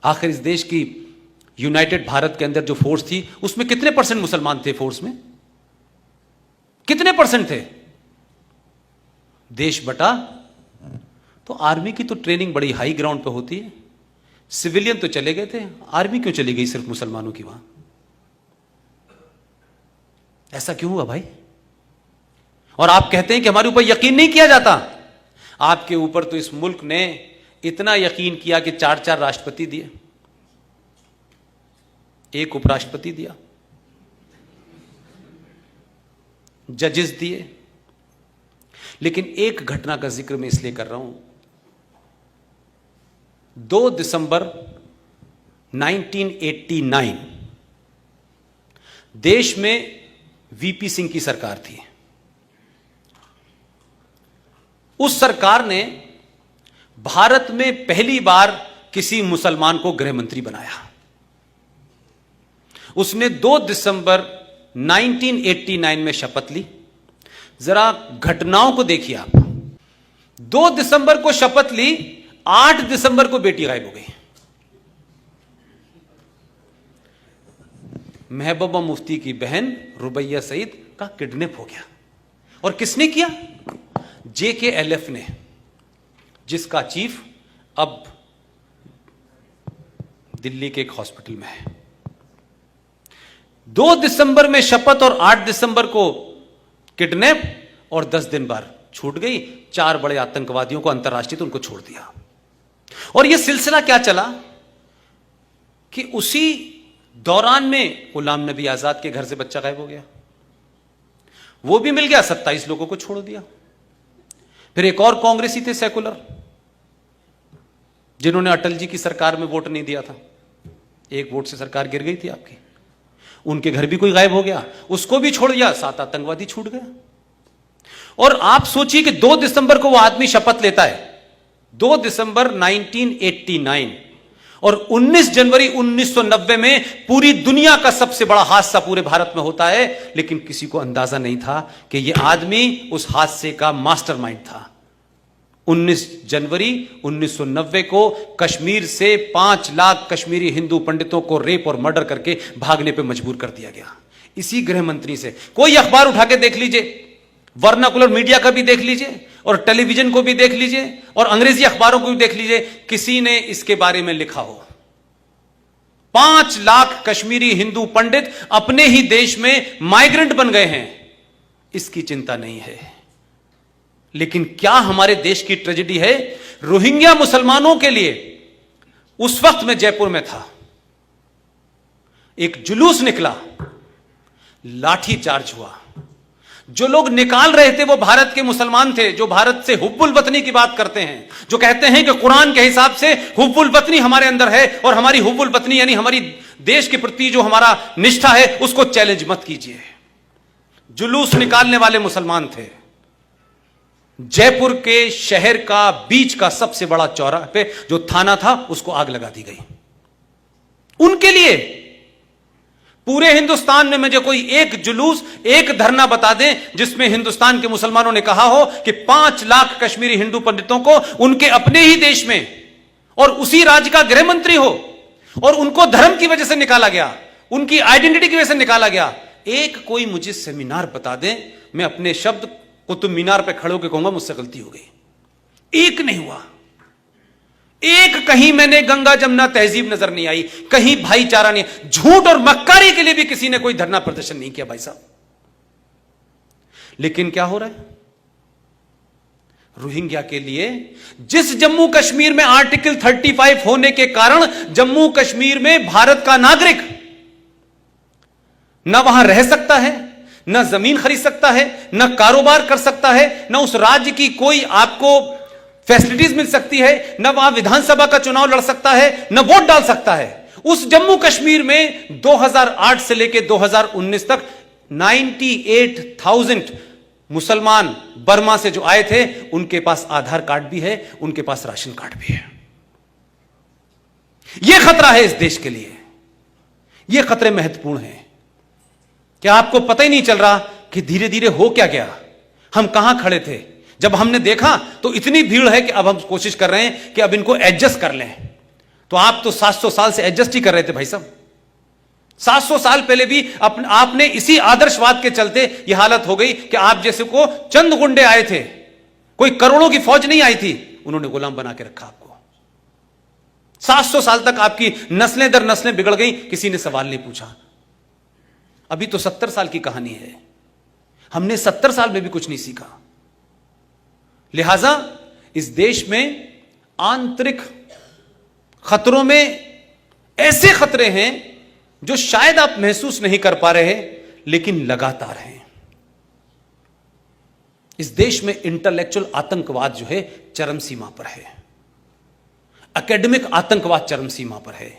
आखिर इस देश की यूनाइटेड भारत के अंदर जो फोर्स थी उसमें कितने परसेंट मुसलमान थे? फोर्स में कितने परसेंट थे? देश बटा तो आर्मी की तो ट्रेनिंग बड़ी हाई ग्राउंड पे होती है, सिविलियन तो चले गए थे, आर्मी क्यों चली गई सिर्फ मुसलमानों की वहां? ऐसा क्यों हुआ भाई? और आप कहते हैं कि हमारे ऊपर यकीन नहीं किया जाता। आपके ऊपर तो इस मुल्क ने इतना यकीन किया कि 4-4 राष्ट्रपति दिए, 1 उपराष्ट्रपति दिया, जजेस दिए। लेकिन एक घटना का जिक्र मैं इसलिए कर रहा हूं, 2 दिसंबर 1989 देश में वीपी सिंह की सरकार थी। उस सरकार ने भारत में पहली बार किसी मुसलमान को गृह मंत्री बनाया। उसने 2 दिसंबर 1989 में शपथ ली। जरा घटनाओं को देखिए आप। 2 दिसंबर को शपथ ली, 8 दिसंबर को बेटी गायब हो गई। महबूबा मुफ्ती की बहन रुबैया सईद का किडनैप हो गया। और किसने किया? JKLF ने, जिसका चीफ अब दिल्ली के एक हॉस्पिटल में है। 2 दिसंबर में शपथ और 8 दिसंबर को किडनैप, और 10 दिन बाद छूट गई। 4 बड़े आतंकवादियों को अंतर्राष्ट्रीय तो उनको छोड़ दिया। और यह सिलसिला क्या चला कि उसी दौरान में गुलाम नबी आजाद के घर से बच्चा गायब हो गया, वो भी मिल गया, 27 लोगों को छोड़ दिया। फिर एक और कांग्रेसी थे सेकुलर, जिन्होंने अटल जी की सरकार में वोट नहीं दिया था, 1 वोट से सरकार गिर गई थी आपकी, उनके घर भी कोई गायब हो गया, उसको भी छोड़ दिया, 7 आतंकवादी छूट गया। और आप सोचिए कि 2 दिसंबर को वो आदमी शपथ लेता है, 2 दिसंबर 1989, और 19 जनवरी 1990 में पूरी दुनिया का सबसे बड़ा हादसा पूरे भारत में होता है। लेकिन किसी को अंदाजा नहीं था कि यह आदमी उस हादसे का मास्टरमाइंड था। 19 जनवरी 1990 को कश्मीर से 5 लाख कश्मीरी हिंदू पंडितों को रेप और मर्डर करके भागने पे मजबूर कर दिया गया, इसी गृह मंत्री से। कोई अखबार उठा के देख लीजिए, वर्नाकुलर मीडिया का भी देख लीजिए, और टेलीविजन को भी देख लीजिए, और अंग्रेजी अखबारों को भी देख लीजिए, किसी ने इसके बारे में लिखा हो। 5 लाख कश्मीरी हिंदू पंडित अपने ही देश में माइग्रेंट बन गए हैं, इसकी चिंता नहीं है। लेकिन क्या हमारे देश की ट्रेजेडी है? रोहिंग्या मुसलमानों के लिए उस वक्त मैं जयपुर में था, एक जुलूस निकला, लाठी चार्ज हुआ। जो लोग निकाल रहे थे वो भारत के मुसलमान थे, जो भारत से हुब्बुल वतनी की बात करते हैं, जो कहते हैं कि कुरान के हिसाब से हुब्बुल वतनी हमारे अंदर है, और हमारी हुब्बुल वतनी यानी हमारी देश के प्रति जो हमारा निष्ठा है उसको चैलेंज मत कीजिए। जुलूस निकालने वाले मुसलमान थे। जयपुर के शहर का बीच का सबसे बड़ा चौराहे पे जो थाना था उसको आग लगा दी गई। उनके लिए पूरे हिंदुस्तान में मुझे कोई एक जुलूस, एक धरना बता दें जिसमें हिंदुस्तान के मुसलमानों ने कहा हो कि 5 लाख कश्मीरी हिंदू पंडितों को उनके अपने ही देश में और उसी राज्य का गृह मंत्री हो, और उनको धर्म की वजह से निकाला गया, उनकी आइडेंटिटी की वजह से निकाला गया। एक कोई मुझे सेमिनार बता दें, मैं अपने शब्द कुतुब मीनार पे खड़े होकर कहूंगा मुझसे गलती हो गई। एक नहीं हुआ, एक कहीं मैंने गंगा जमुना तहजीब नजर नहीं आई, कहीं भाईचारा नहीं। झूठ और मक्कारी के लिए भी किसी ने कोई धरना प्रदर्शन नहीं किया भाई साहब। लेकिन क्या हो रहा है रोहिंग्या के लिए? जिस जम्मू कश्मीर में आर्टिकल 35 होने के कारण जम्मू कश्मीर में भारत का नागरिक न वहां रह सकता है, न जमीन खरीद सकता है, न कारोबार कर सकता है, न उस राज्य की कोई आपको फैसिलिटीज मिल सकती है, न वहां विधानसभा का चुनाव लड़ सकता है, न वोट डाल सकता है। उस जम्मू कश्मीर में 2008 से लेकर 2019 तक 98,000 मुसलमान बर्मा से जो आए थे, उनके पास आधार कार्ड भी है, उनके पास राशन कार्ड भी है। यह खतरा है इस देश के लिए। यह खतरे महत्वपूर्ण हैं। क्या आपको पता ही नहीं चल रहा कि धीरे धीरे हो क्या गया? हम कहां खड़े थे जब हमने देखा तो इतनी भीड़ है कि अब हम कोशिश कर रहे हैं कि अब इनको एडजस्ट कर लें। तो आप तो 700 साल से एडजस्ट ही कर रहे थे भाई साहब। 700 साल पहले भी आपने इसी आदर्शवाद के चलते यह हालत हो गई कि आप जैसे को चंद गुंडे आए थे, कोई करोड़ों की फौज नहीं आई थी, उन्होंने गुलाम बना के रखा आपको। 700 साल तक आपकी नस्लें दर नस्लें बिगड़ गई, किसी ने सवाल नहीं पूछा। अभी तो 70 साल की कहानी है, हमने 70 साल में भी कुछ नहीं सीखा। लिहाजा इस देश में आंतरिक खतरों में ऐसे खतरे हैं जो शायद आप महसूस नहीं कर पा रहे, लेकिन लगातार हैं। इस देश में इंटेलेक्चुअल आतंकवाद जो है चरम सीमा पर है, एकेडमिक आतंकवाद चरम सीमा पर है।